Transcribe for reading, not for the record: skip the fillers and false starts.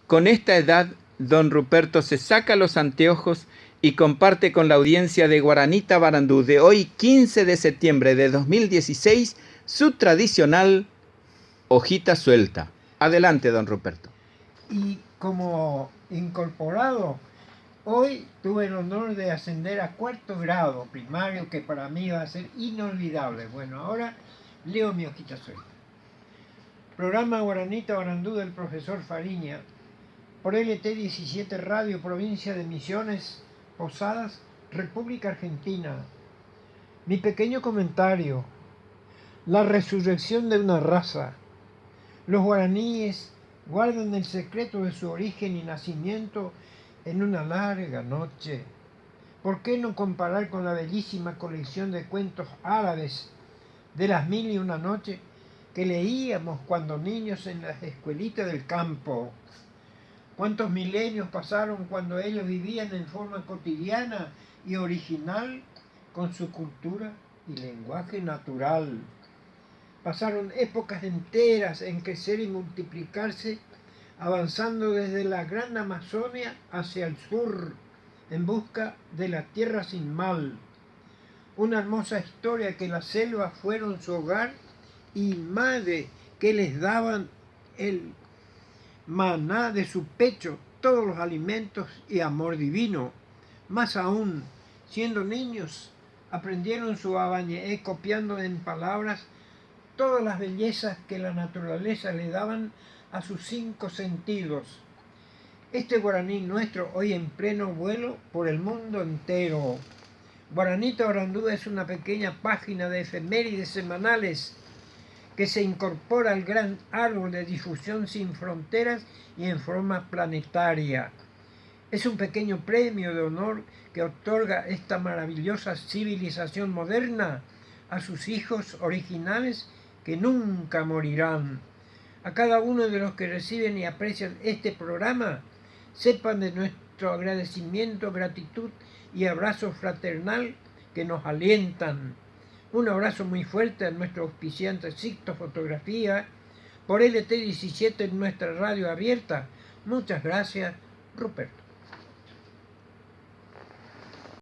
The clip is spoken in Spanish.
Con esta edad, don Ruperto se saca los anteojos y comparte con la audiencia de Guaranita Barandú de hoy, 15 de septiembre de 2016, su tradicional hojita suelta. Adelante, don Ruperto. Y como incorporado, hoy tuve el honor de ascender a 4º grado primario, que para mí va a ser inolvidable. Bueno, ahora leo mi hojita suelta. Programa Guaranita Barandú del profesor Fariña, por LT17 Radio, provincia de Misiones, Posadas, República Argentina. Mi pequeño comentario: la resurrección de una raza. Los guaraníes guardan el secreto de su origen y nacimiento en una larga noche. ¿Por qué no comparar con la bellísima colección de cuentos árabes de las 1001 noches que leíamos cuando niños en las escuelitas del campo? ¿Cuántos milenios pasaron cuando ellos vivían en forma cotidiana y original con su cultura y lenguaje natural? Pasaron épocas enteras en crecer y multiplicarse, avanzando desde la gran Amazonia hacia el sur, en busca de la tierra sin mal. Una hermosa historia que las selvas fueron su hogar y madre, que les daban el maná de su pecho, todos los alimentos y amor divino. Más aún, siendo niños, aprendieron su abañé copiando en palabras todas las bellezas que la naturaleza le daban a sus 5 sentidos. Este guaraní nuestro, hoy en pleno vuelo por el mundo entero. Guaranita Barandú es una pequeña página de efemérides semanales que se incorpora al gran árbol de difusión sin fronteras y en forma planetaria. Es un pequeño premio de honor que otorga esta maravillosa civilización moderna a sus hijos originales que nunca morirán. A cada uno de los que reciben y aprecian este programa, sepan de nuestro agradecimiento, gratitud y abrazo fraternal que nos alientan. Un abrazo muy fuerte a nuestro auspiciante Sicto Fotografía, por LT17 en nuestra radio abierta. Muchas gracias, Ruperto.